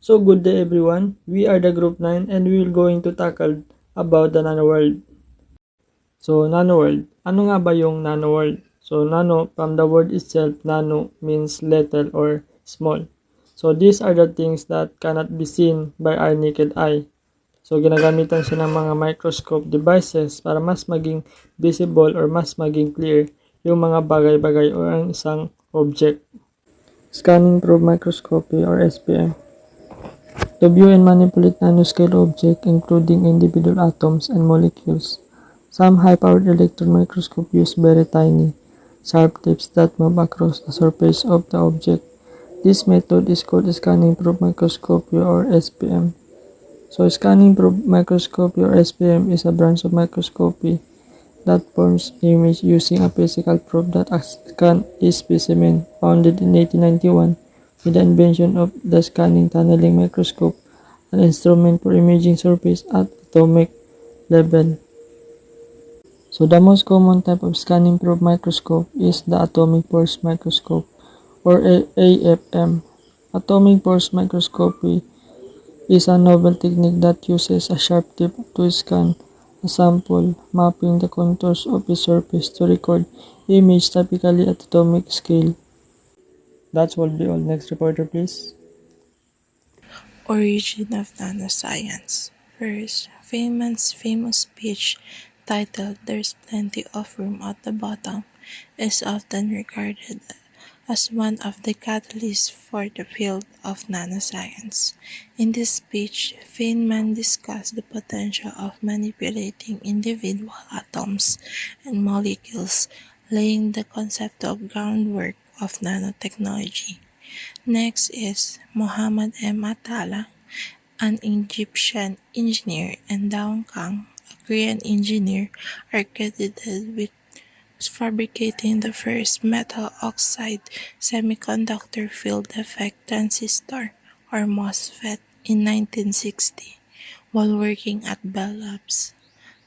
So good day everyone, we are the group 9 and we will going to tackle about the Nano World. So Nano World, ano nga ba yung Nano World? So nano from the word itself, nano means little or small. So these are the things that cannot be seen by our naked eye. So ginagamitan siya ng mga microscope devices para mas maging visible or mas maging clear yung mga bagay-bagay o ang isang object. Scanning probe microscopy or SPM. To view and manipulate nanoscale objects, including individual atoms and molecules. Some high-powered electron microscopes use very tiny, sharp tips that move across the surface of the object. This method is called scanning probe microscopy or SPM. So, scanning probe microscopy or SPM is a branch of microscopy that forms image using a physical probe that scan a specimen. Founded in 1891 with the invention of the scanning tunneling microscope, an instrument for imaging surface at atomic level. So the most common type of scanning probe microscope is the atomic force microscope or AFM. Atomic force microscopy is a novel technique that uses a sharp tip to scan a sample, mapping the contours of a surface to record image typically at atomic scale. That will be all. Next reporter, please. Origin of nanoscience. First, Feynman's famous speech titled "There's Plenty of Room at the Bottom" is often regarded as one of the catalysts for the field of nanoscience. In this speech, Feynman discussed the potential of manipulating individual atoms and molecules, laying the conceptual groundwork of nanotechnology. Next is Muhammad M. Atala, an Egyptian engineer, and Dawn Kang, a Korean engineer, are credited with fabricating the first metal oxide semiconductor field effect transistor, or MOSFET, in 1960 while working at Bell Labs.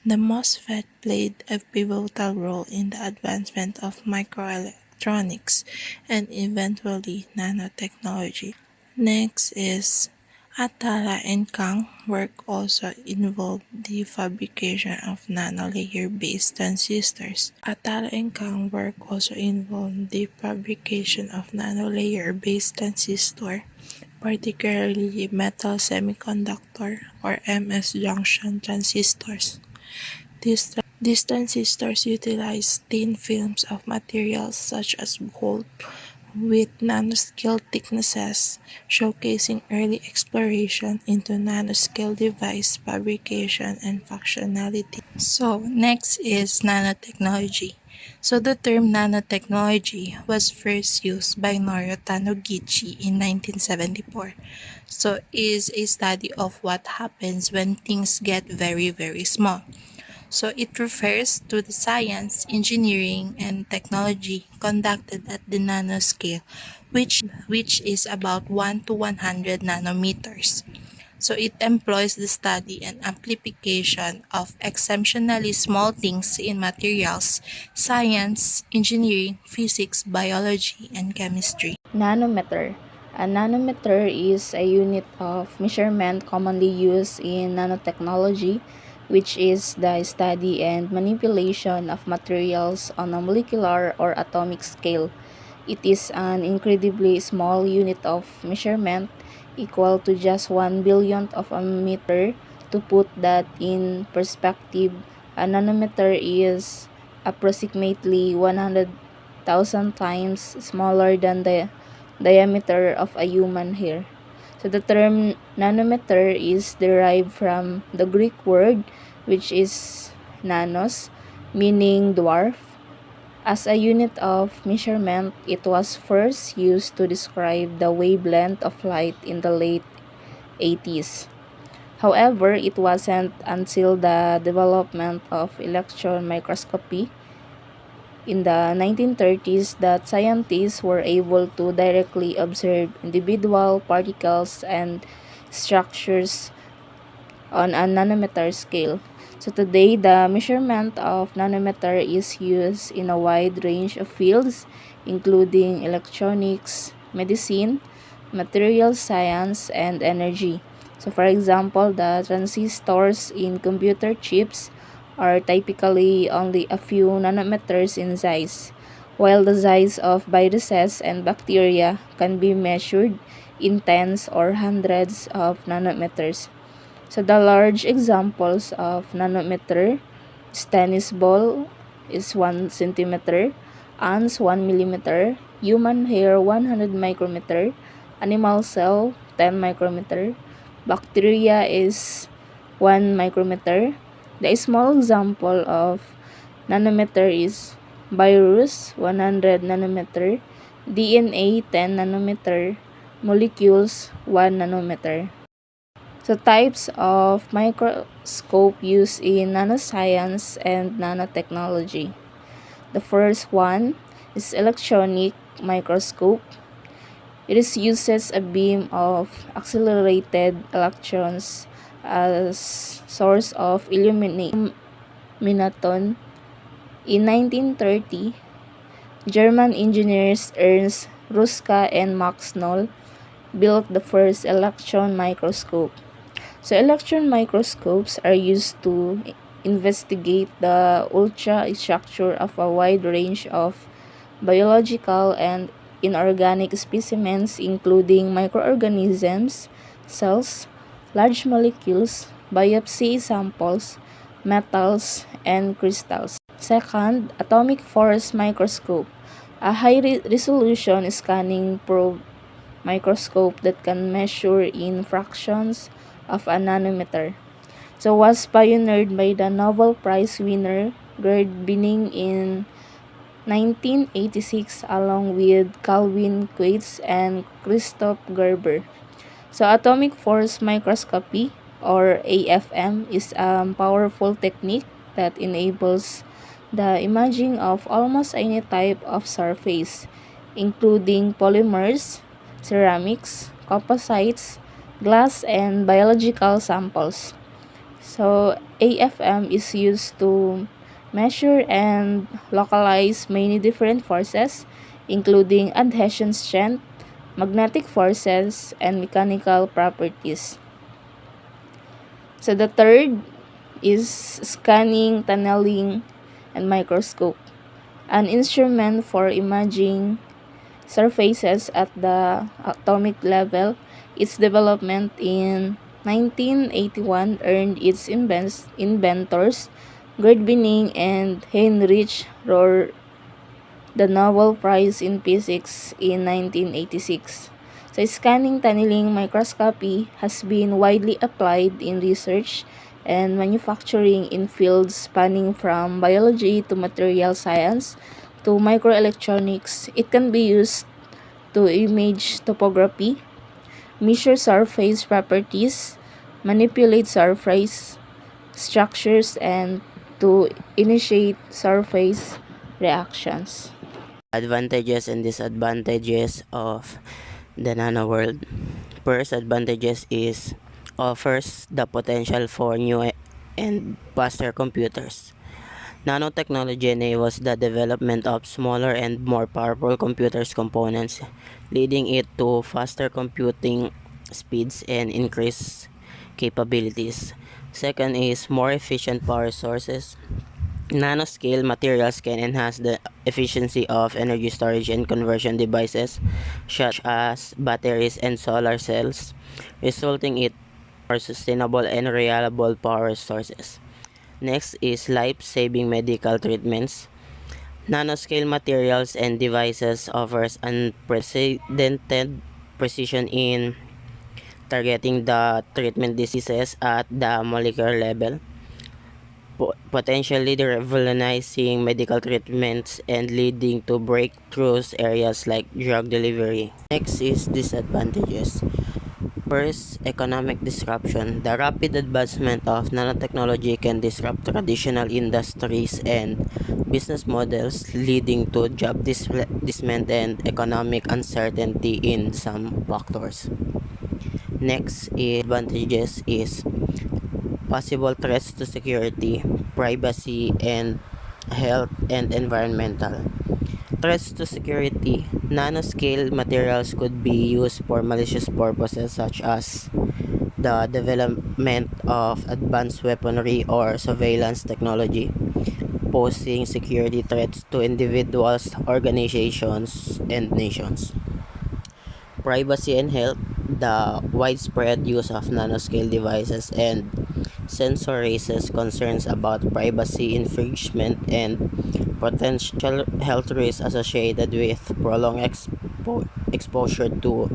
The MOSFET played a pivotal role in the advancement of microelectronics and eventually nanotechnology. Next is Atala and Kang work also involved the fabrication of nanolayer-based transistors. Atala and Kang work also involved the fabrication of nanolayer-based transistor, particularly metal semiconductor or MS junction transistors. These transistors utilize thin films of materials such as gold with nanoscale thicknesses, showcasing early exploration into nanoscale device fabrication and functionality. So next is nanotechnology. So the term nanotechnology was first used by Norio Taniguchi in 1974. So is a study of what happens when things get very, very small. So it refers to the science, engineering, and technology conducted at the nanoscale, which is about 1 to 100 nanometers. So it employs the study and amplification of exceptionally small things in materials, science, engineering, physics, biology, and chemistry. Nanometer. A nanometer is a unit of measurement commonly used in nanotechnology, which is the study and manipulation of materials on a molecular or atomic scale. It is an incredibly small unit of measurement, equal to just 1 billionth of a meter. To put that in perspective, a nanometer is approximately 100,000 times smaller than the diameter of a human hair. So the term nanometer is derived from the Greek word, which is nanos, meaning dwarf. As a unit of measurement, it was first used to describe the wavelength of light in the late 80s. However, it wasn't until the development of electron microscopy in the 1930s that scientists were able to directly observe individual particles and structures on a nanometer scale. So today, the measurement of nanometer is used in a wide range of fields, including electronics, medicine, material science, and energy. So for example, the transistors in computer chips are typically only a few nanometers in size, while the size of viruses and bacteria can be measured in tens or hundreds of nanometers. So the large examples of nanometer is tennis ball is 1 centimeter, ants 1 millimeter, human hair 100 micrometer, animal cell 10 micrometer, bacteria is 1 micrometer. The small example of nanometer is virus 100 nanometer, DNA 10 nanometer, molecules 1 nanometer. So types of microscope used in nanoscience and nanotechnology. The first one is electronic microscope. It is uses a beam of accelerated electrons as source of illumination. In 1930, German engineers Ernst Ruska and Max Knoll built the first electron microscope. So electron microscopes are used to investigate the ultra-structure of a wide range of biological and inorganic specimens including microorganisms, cells, large molecules, biopsy samples, metals, and crystals. Second, atomic force microscope, a high-resolution scanning probe microscope that can measure in fractions of a nanometer. So was pioneered by the Nobel Prize winner Gerd Binning in 1986 along with Calvin Quates and Christoph Gerber. So atomic force microscopy or AFM is a powerful technique that enables the imaging of almost any type of surface, including polymers, ceramics, composites, glass, and biological samples. So AFM is used to measure and localize many different forces, including adhesion strength, magnetic forces, and mechanical properties. So the third is scanning, tunneling, and microscope, an instrument for imaging surfaces at the atomic level. Its development in 1981 earned its inventors, Gerd Binning and Heinrich Rohr, the Nobel Prize in Physics in 1986. So scanning tunneling microscopy has been widely applied in research and manufacturing in fields spanning from biology to material science to microelectronics. It can be used to image topography, measure surface properties, manipulate surface structures, and to initiate surface reactions. Advantages and disadvantages of the nano world. First advantages is offers the potential for new and faster computers. Nanotechnology enables the development of smaller and more powerful computers components, leading it to faster computing speeds and increased capabilities. Second is more efficient power sources. Nanoscale materials can enhance the efficiency of energy storage and conversion devices such as batteries and solar cells, resulting in more sustainable and reliable power sources. Next is life-saving medical treatments. Nanoscale materials and devices offers unprecedented precision in targeting the treatment diseases at the molecular level, potentially revolutionizing medical treatments and leading to breakthroughs areas like drug delivery. Next is disadvantages. First, economic disruption. The rapid advancement of nanotechnology can disrupt traditional industries and business models, leading to job displacement and economic uncertainty in some factors. Next advantages is possible threats to security, privacy, and health and environmental. Threats to security. Nanoscale materials could be used for malicious purposes such as the development of advanced weaponry or surveillance technology, posing security threats to individuals, organizations, and nations. Privacy and health. The widespread use of nanoscale devices and sensor raises concerns about privacy infringement and potential health risks associated with prolonged exposure to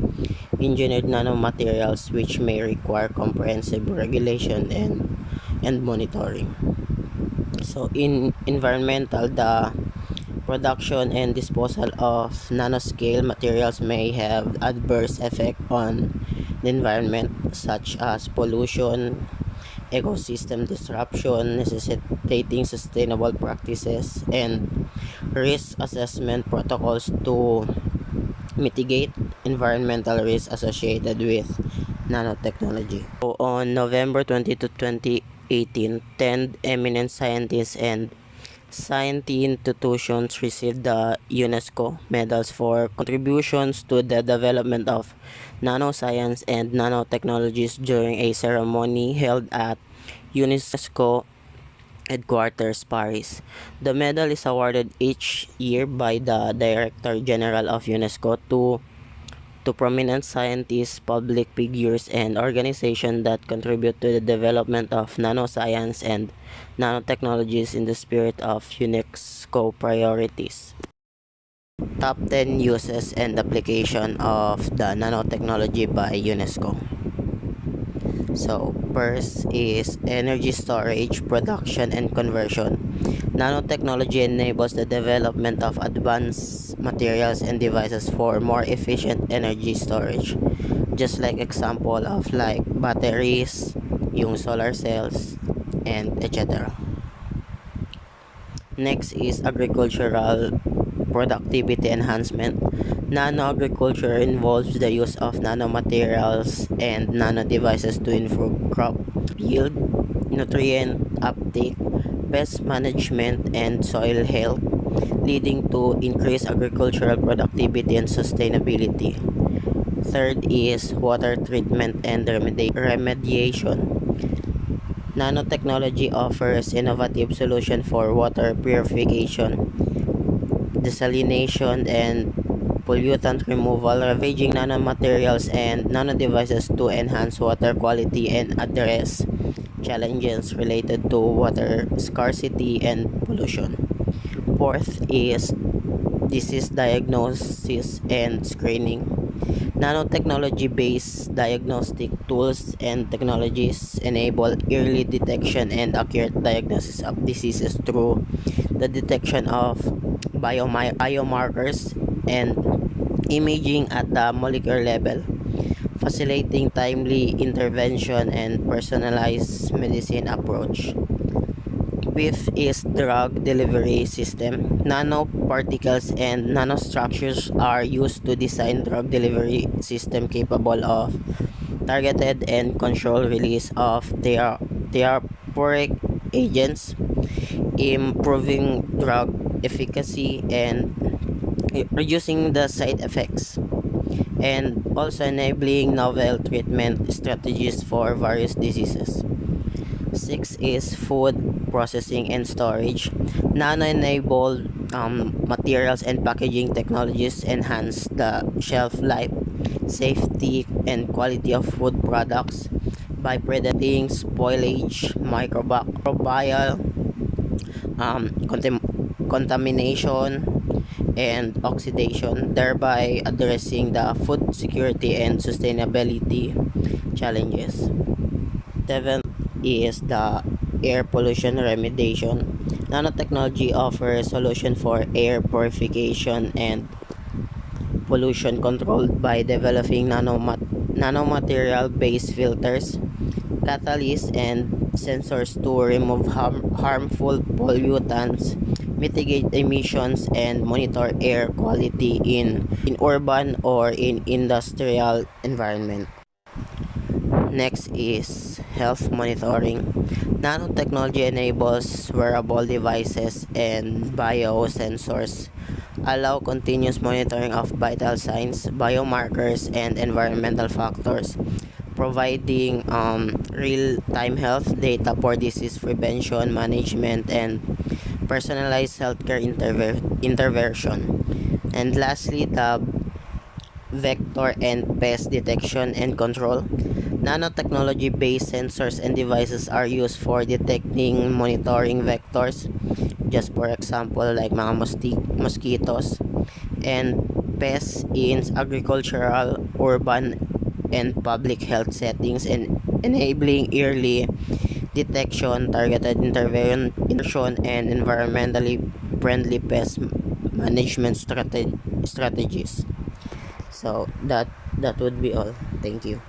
engineered nanomaterials, which may require comprehensive regulation and monitoring. So in environmental, the production and disposal of nanoscale materials may have adverse effect on the environment such as pollution, ecosystem disruption, necessitating sustainable practices and risk assessment protocols to mitigate environmental risks associated with nanotechnology. So on November 22, 2018, 10 eminent scientists and scientific institutions received the UNESCO medals for contributions to the development of nanoscience and nanotechnologies during a ceremony held at UNESCO headquarters, Paris. The medal is awarded each year by the Director General of UNESCO to prominent scientists, public figures, and organizations that contribute to the development of nanoscience and nanotechnologies in the spirit of UNESCO priorities. Top 10 uses and application of the nanotechnology by UNESCO. So, first is energy storage, production, and conversion. Nanotechnology enables the development of advanced materials and devices for more efficient energy storage. Just like example of like batteries, yung solar cells, and etc. Next is agricultural productivity enhancement. Nano-agriculture involves the use of nanomaterials and nano devices to improve crop yield, nutrient uptake, pest management, and soil health, leading to increased agricultural productivity and sustainability. Third is water treatment and remediation. Nanotechnology offers innovative solution for water purification, desalination, and pollutant removal, leveraging nanomaterials and nanodevices to enhance water quality and address challenges related to water scarcity and pollution. Fourth is disease diagnosis and screening. Nanotechnology-based diagnostic tools and technologies enable early detection and accurate diagnosis of diseases through the detection of biomarkers and imaging at the molecular level, facilitating timely intervention and personalized medicine approach. Fifth is drug delivery system. Nanoparticles and nanostructures are used to design drug delivery system capable of targeted and controlled release of therapeutic agents, improving drug efficacy and reducing the side effects, and also enabling novel treatment strategies for various diseases. Six is food processing and storage. Nano-enabled materials and packaging technologies enhance the shelf life, safety, and quality of food products by preventing spoilage, microbial contamination, and oxidation, thereby addressing the food security and sustainability challenges. Seventh is the air pollution remediation. Nanotechnology offers solution for air purification and pollution control by developing nanomaterial-based filters, catalysts, and sensors to remove harmful pollutants, mitigate emissions, and monitor air quality in urban or in industrial environment. Next is health monitoring. Nanotechnology enables wearable devices and biosensors allow continuous monitoring of vital signs, biomarkers, and environmental factors, providing real-time health data for disease prevention, management, and personalized healthcare intervention. And lastly, the vector and pest detection and control. Nanotechnology-based sensors and devices are used for detecting, monitoring vectors, just for example, like mga mosquitoes, and pests in agricultural, urban, and public health settings, and enabling early detection, targeted intervention, and environmentally friendly pest management strategies. So that would be all. Thank you.